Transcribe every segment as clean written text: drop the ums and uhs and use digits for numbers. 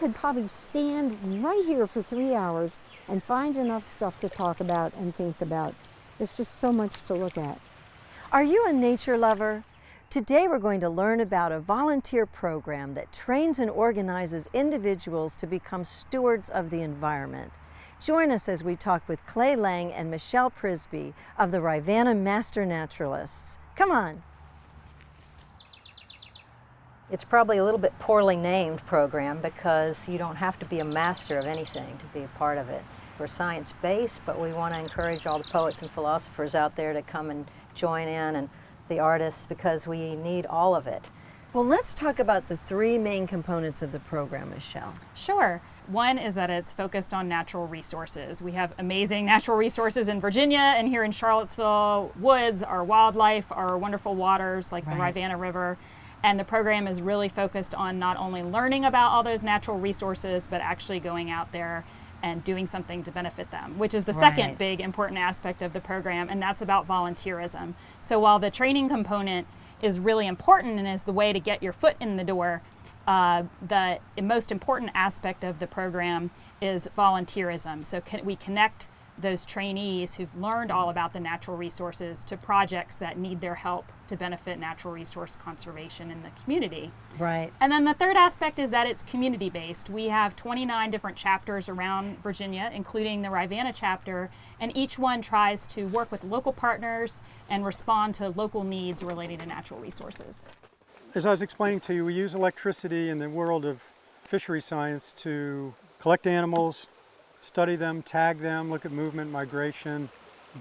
could probably stand right here for 3 hours and find enough stuff to talk about and think about. There's just so much to look at. Are you a nature lover? Today we're going to learn about a volunteer program that trains and organizes individuals to become stewards of the environment. Join us as we talk with Clay Lang and Michelle Prisby of the Rivanna Master Naturalists. Come on. It's probably a little bit poorly named program because you don't have to be a master of anything to be a part of it. We're science-based, but we want to encourage all the poets and philosophers out there to come and join in, and the artists, because we need all of it. Well, let's talk about the three main components of the program, Michelle. Sure. One is that it's focused on natural resources. We have amazing natural resources in Virginia and here in Charlottesville, woods, our wildlife, our wonderful waters like the Rivanna River. And the program is really focused on not only learning about all those natural resources, but actually going out there and doing something to benefit them, which is the second big important aspect of the program, and that's about volunteerism. So while the training component is really important and is the way to get your foot in the door, the most important aspect of the program is volunteerism. So we connect those trainees who've learned all about the natural resources to projects that need their help to benefit natural resource conservation in the community. Right. And then the third aspect is that it's community-based. We have 29 different chapters around Virginia, including the Rivanna chapter, and each one tries to work with local partners and respond to local needs related to natural resources. As I was explaining to you, we use electricity in the world of fishery science to collect animals, study them, tag them, look at movement, migration,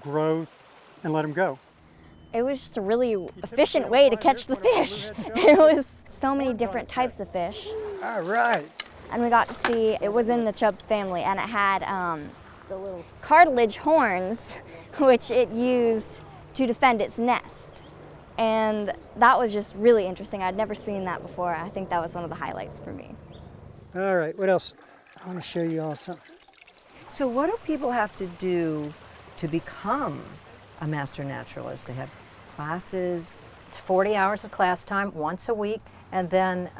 growth, and let them go. It was just a really efficient way to catch the fish. It was so many different types of fish. All right. And we got to see, it was in the chub family, and it had the little cartilage horns, which it used to defend its nest. And that was just really interesting. I'd never seen that before. I think that was one of the highlights for me. All right, what else? I want to show you all something. So what do people have to do to become a master naturalist? They have classes. It's 40 hours of class time once a week, and then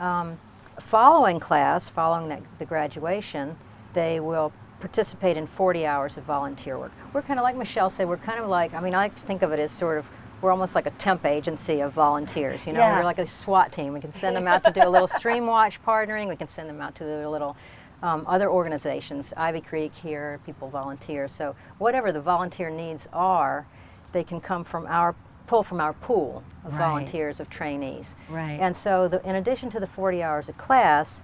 following class, following the graduation, they will participate in 40 hours of volunteer work. We're kind of like Michelle said, we're kind of like, I mean, I like to think of it as sort of, we're almost like a temp agency of volunteers, you know, we're like a SWAT team. We can send them out to do a little stream watch partnering, we can send them out to do a little other organizations, Ivy Creek here, people volunteer. So whatever the volunteer needs are, they can come from pull from our pool of volunteers, of trainees. Right. And so in addition to the 40 hours of class,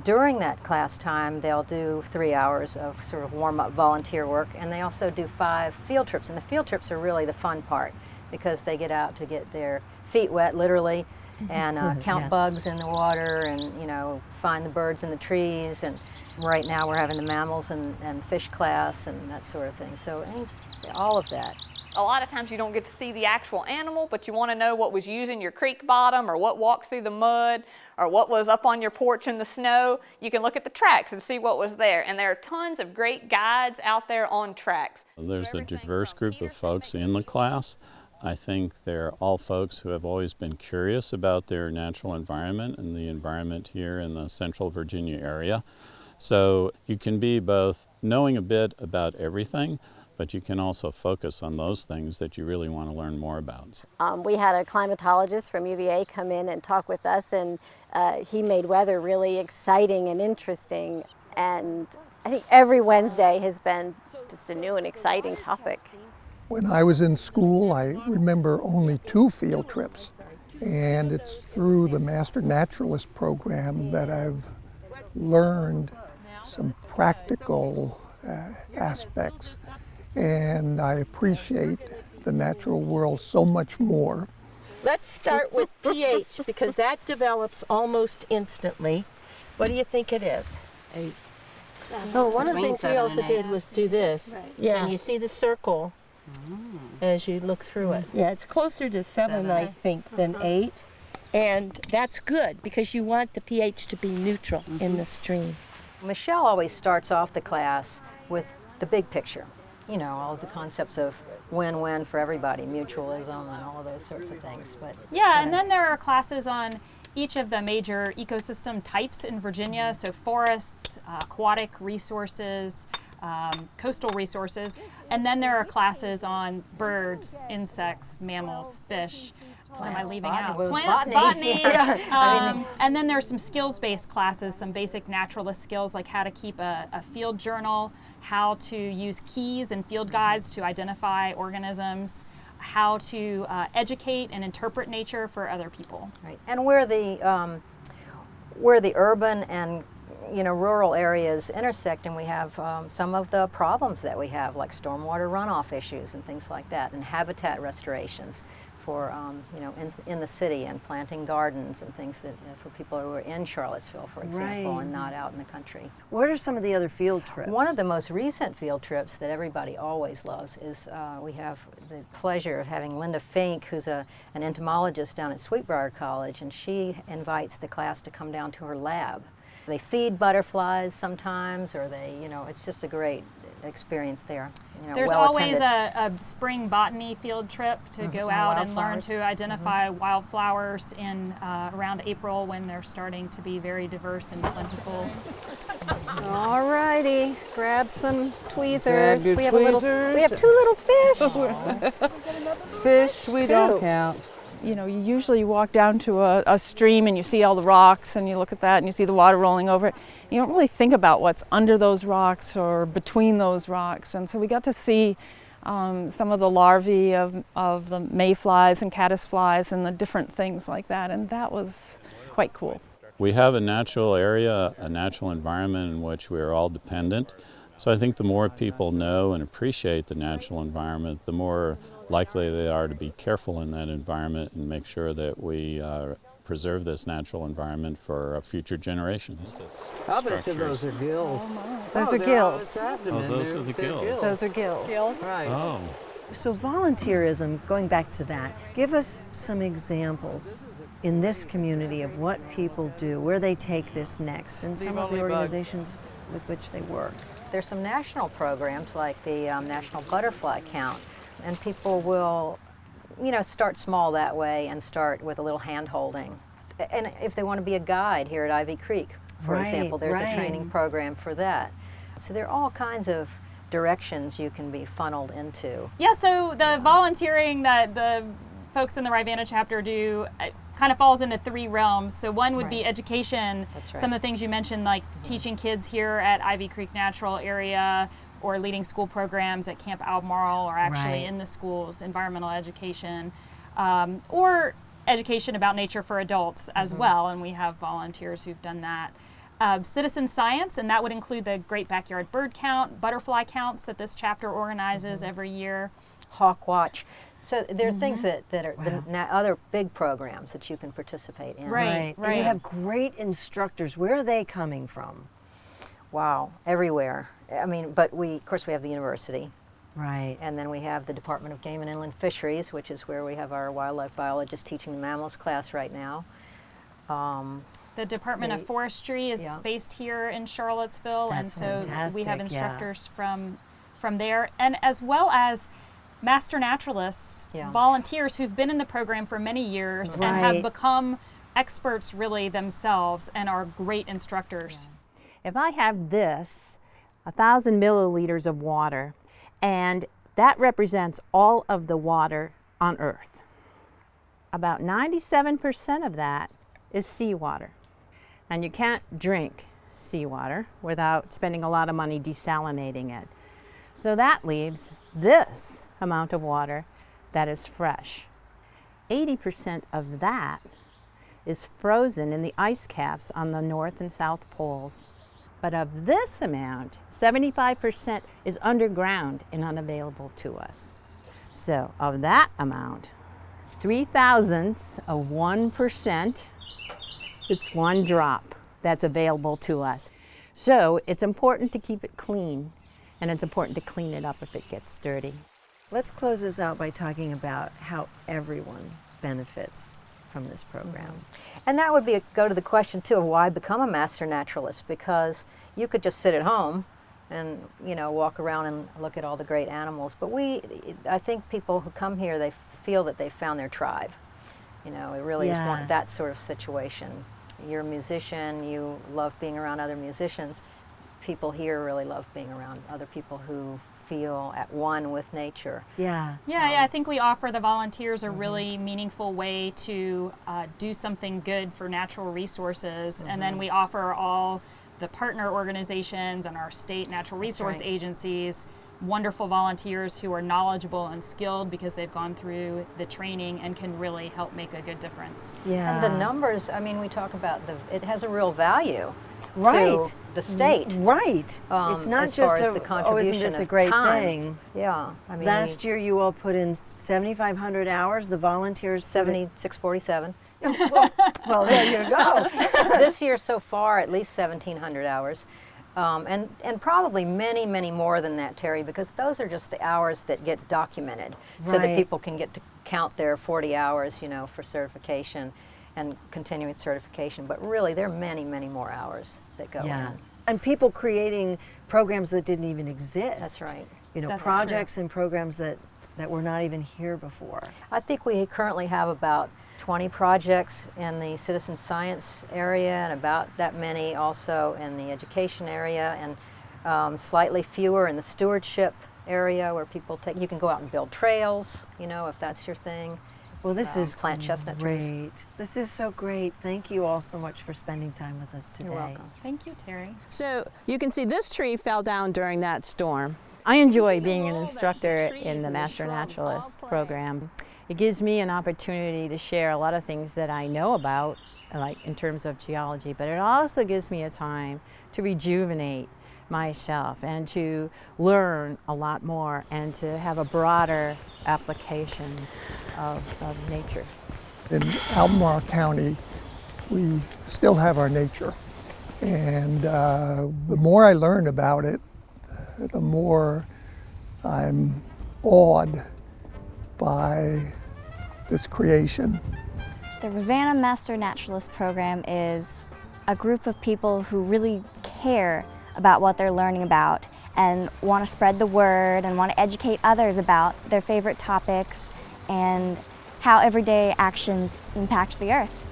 during that class time, they'll do 3 hours of sort of warm-up volunteer work, and they also do 5 field trips. And the field trips are really the fun part because they get out to get their feet wet, literally, and count bugs in the water and, you know, find the birds in the trees. And right now we're having the mammals and fish class and that sort of thing. So all of that. A lot of times you don't get to see the actual animal, but you want to know what was using your creek bottom or what walked through the mud or what was up on your porch in the snow. You can look at the tracks and see what was there. And there are tons of great guides out there on tracks. There's a diverse group of folks in the class. I think they're all folks who have always been curious about their natural environment and the environment here in the central Virginia area. So you can be both knowing a bit about everything, but you can also focus on those things that you really want to learn more about. We had a climatologist from UVA come in and talk with us, and he made weather really exciting and interesting. And I think every Wednesday has been just a new and exciting topic. When I was in school, I remember only 2 field trips, and it's through the Master Naturalist program that I've learned some practical aspects, and I appreciate the natural world so much more. Let's start with pH because that develops almost instantly. What do you think it is? 8. Oh, one of the things we also did was do this. Right. Yeah. And you see the circle as you look through it. Yeah, it's closer to 7, I think, than 8. And that's good because you want the pH to be neutral in the stream. Michelle always starts off the class with the big picture. You know, all of the concepts of win-win for everybody, mutualism and all of those sorts of things. But yeah, and then there are classes on each of the major ecosystem types in Virginia, so forests, aquatic resources, coastal resources, and then there are classes on birds, insects, mammals, fish. What am I leaving out? Plants, botany. And then there's some skills-based classes, some basic naturalist skills like how to keep a field journal, how to use keys and field guides to identify organisms, how to educate and interpret nature for other people. Right. And where the urban and rural areas intersect, and we have some of the problems that we have, like stormwater runoff issues and things like that, and habitat restorations for in the city, and planting gardens and things that for people who are in Charlottesville, for example, and not out in the country. What are some of the other field trips? One of the most recent field trips that everybody always loves is we have the pleasure of having Linda Fink, who's an entomologist down at Sweetbriar College, and she invites the class to come down to her lab. They feed butterflies sometimes, or it's just a great experience there. There's always a spring botany field trip to go out and learn to identify wildflowers in around April, when they're starting to be very diverse and plentiful. All righty, grab some tweezers. We have two little fish. Fish we don't count. You usually walk down to a stream and you see all the rocks and you look at that and you see the water rolling over it. You don't really think about what's under those rocks or between those rocks. And so we got to see some of the larvae of the mayflies and caddisflies and the different things like that, and that was quite cool. We have a natural area, a natural environment in which we are all dependent. So I think the more people know and appreciate the natural environment, the more likely they are to be careful in that environment and make sure that we preserve this natural environment for future generations. I bet you those are gills. Those are gills. Those are the gills. Those are gills. Right. Oh. So volunteerism, going back to that, give us some examples in this community of what people do, where they take this next, and some of the organizations with which they work. There's some national programs like the National Butterfly Count, and people will, start small that way and start with a little hand-holding. And if they want to be a guide here at Ivy Creek, for example, there's a training program for that. So there are all kinds of directions you can be funneled into. Yeah, so the volunteering that the folks in the Rivanna chapter do kind of falls into three realms. So one would be education. That's right. Some of the things you mentioned, like teaching kids here at Ivy Creek Natural Area, or leading school programs at Camp Albemarle, or actually in the schools, environmental education, or education about nature for adults as well, and we have volunteers who've done that. Citizen science, and that would include the Great Backyard Bird Count, butterfly counts that this chapter organizes every year. Hawk Watch. So there are things that are the other big programs that you can participate in. Right. And you have great instructors. Where are they coming from? Wow, everywhere. I mean, but of course we have the university. Right. And then we have the Department of Game and Inland Fisheries, which is where we have our wildlife biologist teaching the mammals class right now. The Department of Forestry is based here in Charlottesville, and so we have instructors from there, and as well as master naturalists, volunteers who've been in the program for many years and have become experts really themselves and are great instructors. If I have this, 1,000 milliliters of water, and that represents all of the water on Earth. About 97% of that is seawater. And you can't drink seawater without spending a lot of money desalinating it. So that leaves this amount of water that is fresh. 80% of that is frozen in the ice caps on the North and South poles. But of this amount, 75% is underground and unavailable to us. So of that amount, 0.003 of 1%, it's one drop that's available to us. So it's important to keep it clean, and it's important to clean it up if it gets dirty. Let's close this out by talking about how everyone benefits from this program. And that would go to the question too of why become a master naturalist, because you could just sit at home and walk around and look at all the great animals, but I think people who come here, they feel that they've found their tribe, You know, it really is that sort of situation. You're a musician, you love being around other musicians. People here really love being around other people who feel at one with nature. Yeah, I think we offer the volunteers a really meaningful way to do something good for natural resources, and then we offer all the partner organizations and our state natural resource agencies wonderful volunteers who are knowledgeable and skilled because they've gone through the training and can really help make a good difference. And the numbers, I mean, we talk about it has a real value Right. to the state. Right. It's not as just far as the contribution oh, isn't this a of great time. thing? Yeah. I mean, last year you all put in 7,500 hours. The volunteers 7,647. Well, there you go. This year so far, at least 1,700 hours. And probably many, many more than that, Terry, because those are just the hours that get documented so that people can get to count their 40 hours, you know, for certification and continuing certification. But really, there are many, many more hours that go in. And people creating programs that didn't even exist. That's right. You know, That's projects true. and programs that were not even here before. I I think we currently have about 20 projects in the citizen science area and about that many also in the education area, and slightly fewer in the stewardship area where people you can go out and build trails, you know, if that's your thing. Well, this is plant chestnut great. trees. This is so great. Thank you all so much for spending time with us today. You're welcome. Thank you, Terry. So you can see this tree fell down during that storm. I enjoy being an instructor in the Master Naturalist program. It gives me an opportunity to share a lot of things that I know about, like in terms of geology, but it also gives me a time to rejuvenate myself and to learn a lot more and to have a broader application of nature. In Albemarle County, we still have our nature, and the more I learn about it, the more I'm awed by this creation. The Ravenna Master Naturalist program is a group of people who really care about what they're learning about and want to spread the word and want to educate others about their favorite topics and how everyday actions impact the earth.